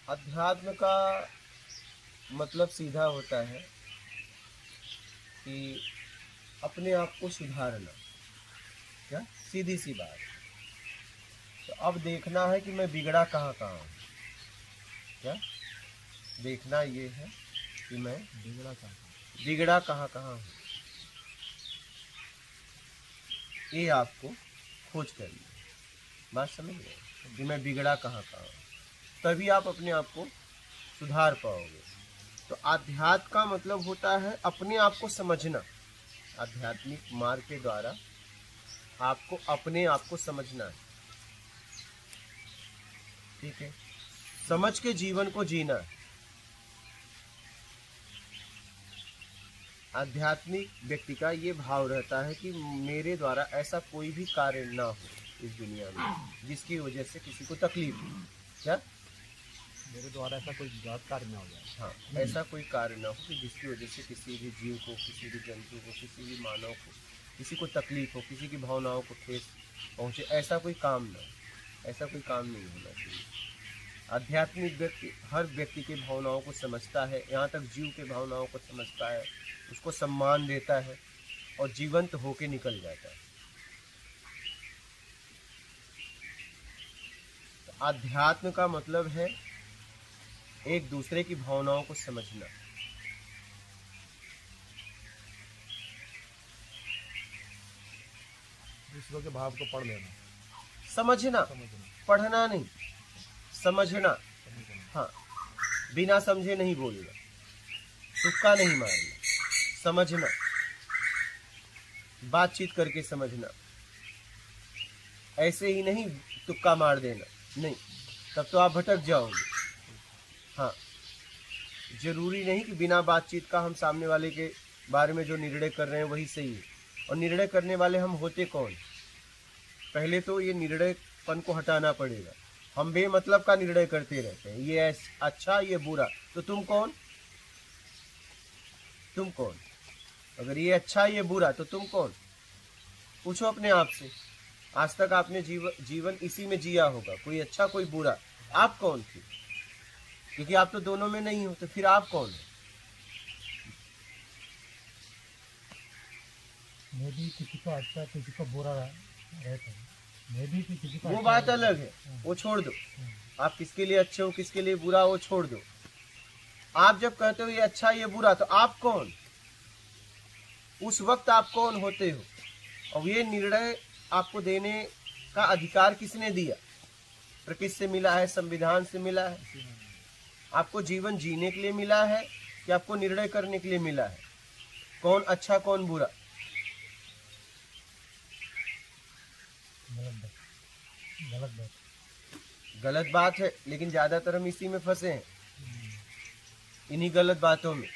अध्यात्म का मतलब सीधा होता है कि अपने आप को सुधारना। क्या सीधी सी बात। तो अब देखना है कि मैं बिगड़ा कहाँ कहाँ हूँ। क्या देखना ये है कि मैं बिगड़ा कहाँ कहाँ हूँ, ये आपको खोज करनी है। बात समझ गए कि मैं बिगड़ा कहाँ कहाँ हूँ, तभी आप अपने आप को सुधार पाओगे। तो आध्यात्म का मतलब होता है अपने आप को समझना। आध्यात्मिक मार्ग के द्वारा आपको अपने आप को समझना है। ठीक है, समझ के जीवन को जीना है। आध्यात्मिक व्यक्ति का ये भाव रहता है कि मेरे द्वारा ऐसा कोई भी कार्य ना हो इस दुनिया में जिसकी वजह से किसी को तकलीफ हो। क्या मेरे द्वारा ऐसा कोई गलत कार्य ना हो जाए। हाँ, ऐसा कोई कार्य ना हो कि जिसकी वजह से किसी भी जीव को, किसी भी जंतु को, किसी भी मानव को, किसी को तकलीफ हो, किसी की भावनाओं को ठेस पहुंचे। ऐसा कोई काम ना हो, ऐसा कोई काम नहीं होना चाहिए। आध्यात्मिक व्यक्ति हर व्यक्ति की भावनाओं को समझता है, यहाँ तक जीव के भावनाओं को समझता है, उसको सम्मान देता है और जीवंत होके निकल जाता है। तो आध्यात्म का मतलब है एक दूसरे की भावनाओं को समझना। दूसरों के भाव को पढ़ लेना, समझना, पढ़ना नहीं, समझना। हाँ, बिना समझे नहीं बोलना, तुक्का नहीं मारना, समझना, बातचीत करके समझना। ऐसे ही नहीं तुक्का मार देना, नहीं, तब तो आप भटक जाओगे। हाँ, जरूरी नहीं कि बिना बातचीत का हम सामने वाले के बारे में जो निर्णय कर रहे हैं वही सही है। और निर्णय करने वाले हम होते कौन? पहले तो ये निर्णयपन को हटाना पड़ेगा। हम बेमतलब का निर्णय करते रहते हैं, ये अच्छा ये बुरा, तो तुम कौन? तुम कौन? अगर ये अच्छा ये बुरा तो तुम कौन? पूछो अपने आप से। आज तक आपने जीवन इसी में जिया होगा, कोई अच्छा कोई बुरा, आप कौन थे? क्योंकि आप तो दोनों में नहीं हो, तो फिर आप कौन हो? मैं भी किसी को अच्छा किसी को बुरा रहता हूँ, मैं भी किसी को वो बात अलग है, वो छोड़ दो। आप किसके लिए अच्छे हो किसके लिए बुरा वो छोड़ दो। आप जब कहते हो ये अच्छा ये बुरा, तो आप कौन? उस वक्त आप कौन होते हो? और ये निर्णय आपको देने का अधिकार किसने दिया? प्रकृति से मिला है, संविधान से मिला है? आपको जीवन जीने के लिए मिला है कि आपको निर्णय करने के लिए मिला है? कौन अच्छा कौन बुरा? गलत बात है, लेकिन ज्यादातर हम इसी में फंसे हैं, इन्हीं गलत बातों में,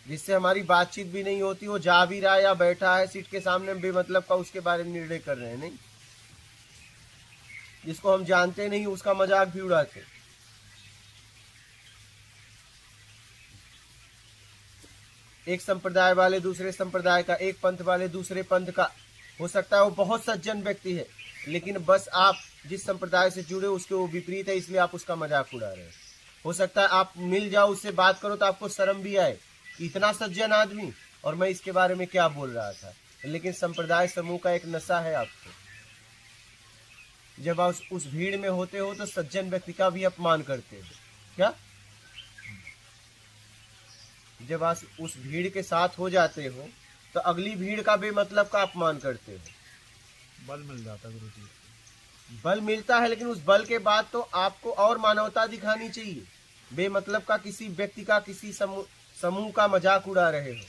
जिससे हमारी बातचीत भी नहीं होती। वो जा भी रहा है या बैठा है सीट के सामने, बेमतलब का उसके बारे में निर्णय कर रहे हैं। नहीं, जिसको हम जानते नहीं उसका मजाक भी उड़ाते। एक संप्रदाय वाले दूसरे संप्रदाय का, एक पंथ वाले दूसरे पंथ का, हो सकता है वो बहुत सज्जन व्यक्ति है, लेकिन बस आप जिस संप्रदाय से जुड़े उसके वो विपरीत है, इसलिए आप उसका मजाक उड़ा रहे हैं। हो सकता है आप मिल जाओ उससे बात करो तो आपको शर्म भी आए कि इतना सज्जन आदमी और मैं इसके बारे में क्या बोल रहा था। लेकिन संप्रदाय समूह का एक नशा है आपको। जब आप उस भीड़ में होते हो तो सज्जन व्यक्ति का भी अपमान करते हो। क्या? जब आप उस भीड़ के साथ हो जाते हो तो अगली भीड़ का बेमतलब का अपमान करते हो। बल मिल जाता है गुरु जी, बल मिलता है, लेकिन उस बल के बाद तो आपको और मानवता दिखानी चाहिए। बेमतलब का किसी व्यक्ति का, किसी समूह का मजाक उड़ा रहे हो।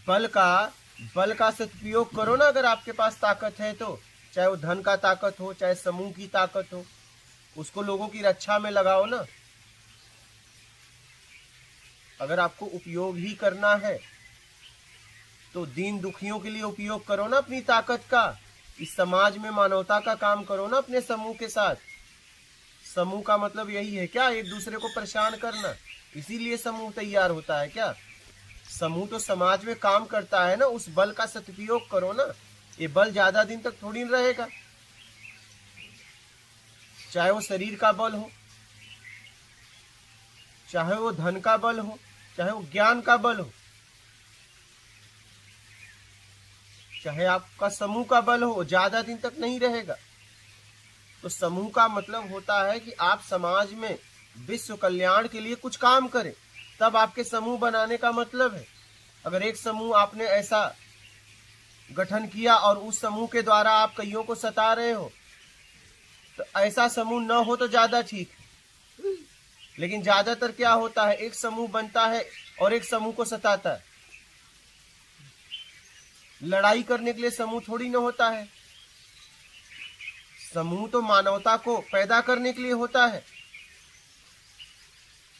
बल का सदुपयोग करो ना। अगर आपके पास ताकत है तो, चाहे वो धन का ताकत हो, चाहे समूह की ताकत हो, उसको लोगों की रक्षा में लगाओ ना। अगर आपको उपयोग ही करना है तो दीन दुखियों के लिए उपयोग करो ना अपनी ताकत का। इस समाज में मानवता का काम करो ना अपने समूह के साथ। समूह का मतलब यही है क्या? एक दूसरे को परेशान करना। इसीलिए समूह तैयार होता है क्या? समूह तो समाज में काम करता है ना, उस बल का सदुपयोग करो ना। ये बल ज्यादा दिन तक थोड़ी न रहेगा। चाहे वो शरीर का बल हो, चाहे वो धन का बल हो, चाहे वो ज्ञान का बल हो, चाहे आपका समूह का बल हो, ज्यादा दिन तक नहीं रहेगा। तो समूह का मतलब होता है कि आप समाज में विश्व कल्याण के लिए कुछ काम करें, तब आपके समूह बनाने का मतलब है। अगर एक समूह आपने ऐसा गठन किया और उस समूह के द्वारा आप कईयों को सता रहे हो, तो ऐसा समूह न हो तो ज्यादा ठीक है। लेकिन ज्यादातर क्या होता है, एक समूह बनता है और एक समूह को सताता है। लड़ाई करने के लिए समूह थोड़ी न होता है। समूह तो मानवता को पैदा करने के लिए होता है,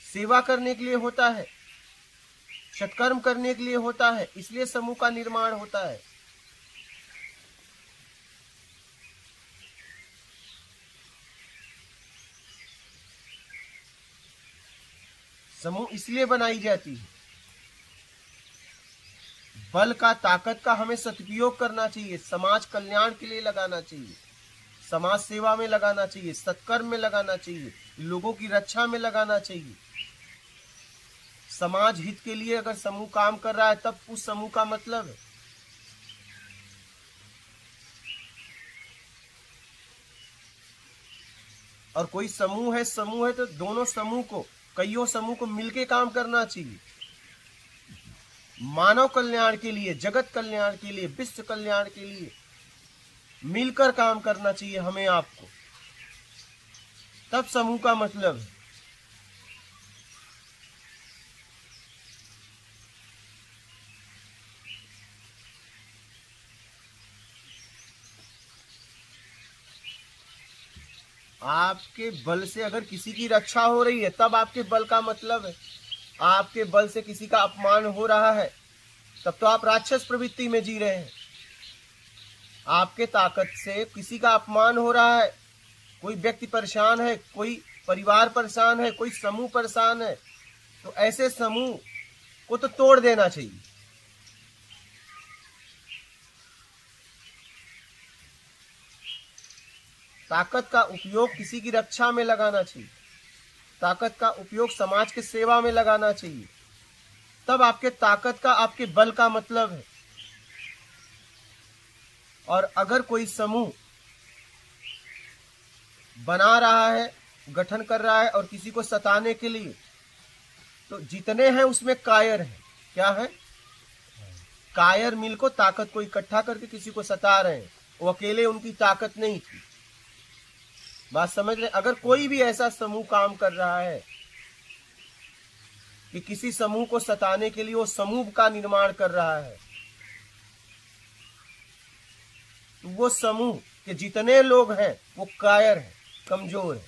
सेवा करने के लिए होता है, सत्कर्म करने के लिए होता है, इसलिए समूह का निर्माण होता है। समूह इसलिए बनाई जाती है। बल का, ताकत का हमें सदुपयोग करना चाहिए, समाज कल्याण के लिए लगाना चाहिए, समाज सेवा में लगाना चाहिए, सत्कर्म में लगाना चाहिए, लोगों की रक्षा में लगाना चाहिए। समाज हित के लिए अगर समूह काम कर रहा है तब उस समूह का मतलब है। और कोई समूह है तो दोनों समूह को, कईयों समूह को मिलके काम करना चाहिए। मानव कल्याण के लिए, जगत कल्याण के लिए, विश्व कल्याण के लिए मिलकर काम करना चाहिए हमें, आपको, तब समूह का मतलब है। आपके बल से अगर किसी की रक्षा हो रही है तब आपके बल का मतलब है। आपके बल से किसी का अपमान हो रहा है तब तो आप राक्षस प्रवृत्ति में जी रहे हैं। आपके ताकत से किसी का अपमान हो रहा है, कोई व्यक्ति परेशान है, कोई परिवार परेशान है, कोई समूह परेशान है, तो ऐसे समूह को तो तोड़ देना चाहिए। ताकत का उपयोग किसी की रक्षा में लगाना चाहिए, ताकत का उपयोग समाज की सेवा में लगाना चाहिए, तब आपके ताकत का, आपके बल का मतलब है। और अगर कोई समूह बना रहा है, गठन कर रहा है और किसी को सताने के लिए, तो जितने हैं उसमें कायर है। क्या है? कायर मिल को, ताकत को इकट्ठा करके किसी को सता रहे हैं। वो अकेले उनकी ताकत नहीं थी। बात समझ रहे? अगर कोई भी ऐसा समूह काम कर रहा है कि किसी समूह को सताने के लिए वो समूह का निर्माण कर रहा है, तो वो समूह के जितने लोग हैं वो कायर है, कमजोर है,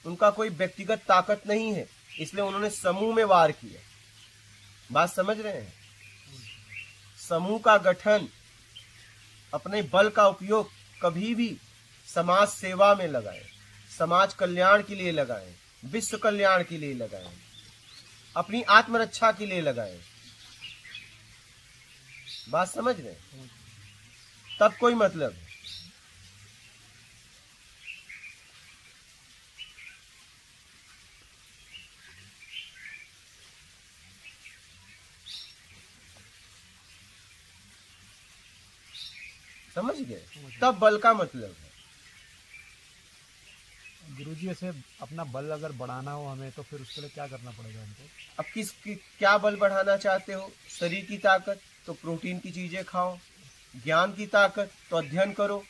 उनका कोई व्यक्तिगत ताकत नहीं है, इसलिए उन्होंने समूह में वार किया। बात समझ रहे हैं? समूह का गठन, अपने बल का उपयोग कभी भी समाज सेवा में लगाएं, समाज कल्याण के लिए लगाएं, विश्व कल्याण के लिए लगाएं, अपनी आत्मरक्षा के लिए लगाएं। बात समझ रहे हैं? तब कोई मतलब है। समझ गए? तब बल का मतलब है। गुरुजी, ऐसे अपना बल अगर बढ़ाना हो हमें, तो फिर उसके लिए क्या करना पड़ेगा हमको? अब क्या बल बढ़ाना चाहते हो? शरीर की ताकत तो प्रोटीन की चीजें खाओ, ज्ञान की ताकत तो अध्ययन करो,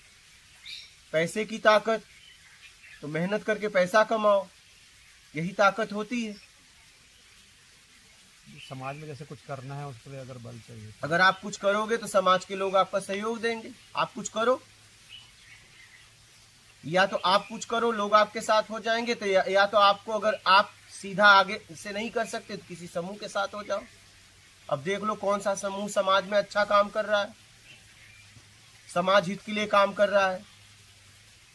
पैसे की ताकत तो मेहनत करके पैसा कमाओ, यही ताकत होती है। समाज में जैसे कुछ करना है, उसके लिए अगर बल चाहिए, अगर आप कुछ करोगे तो समाज के लोग आपका सहयोग देंगे। आप कुछ करो, या तो आप कुछ करो, लोग आपके साथ हो जाएंगे, तो या तो आपको, अगर आप सीधा आगे से नहीं कर सकते तो किसी समूह के साथ हो जाओ। अब देख लो कौन सा समूह समाज में अच्छा काम कर रहा है, समाज हित के लिए काम कर रहा है।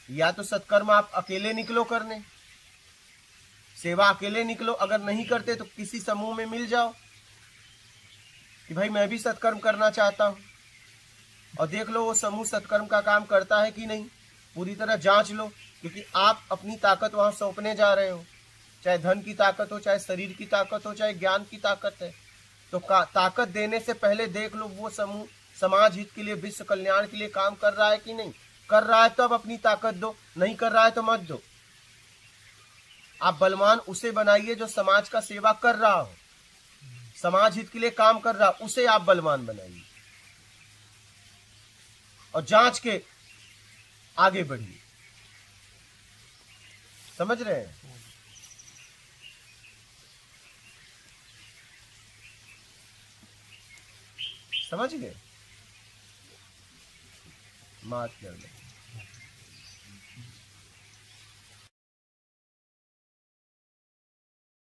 या तो सत्कर्म आप अकेले निकलो करने, सेवा अकेले निकलो, अगर नहीं करते तो किसी समूह में मिल जाओ। कि भाई मैं भी सत्कर्म करना चाहता हूँ, और देख लो वो समूह सत्कर्म का काम करता है कि नहीं, पूरी तरह जांच लो, क्योंकि आप अपनी ताकत वहां सौंपने जा रहे हो, चाहे धन की ताकत हो, चाहे शरीर की ताकत हो, चाहे ज्ञान की ताकत है। तो ताकत देने से पहले देख लो वो समूह समाज हित के लिए, विश्व कल्याण के लिए काम कर रहा है कि नहीं। कर रहा है तो अब अपनी ताकत दो, नहीं कर रहा है तो मत दो। आप बलवान उसे बनाइए जो समाज का सेवा कर रहा हो, समाज हित के लिए काम कर रहा, उसे आप बलवान बनाइए और जांच के आगे बढ़िए। समझ रहे हैं? समझ गए? मात कर लो।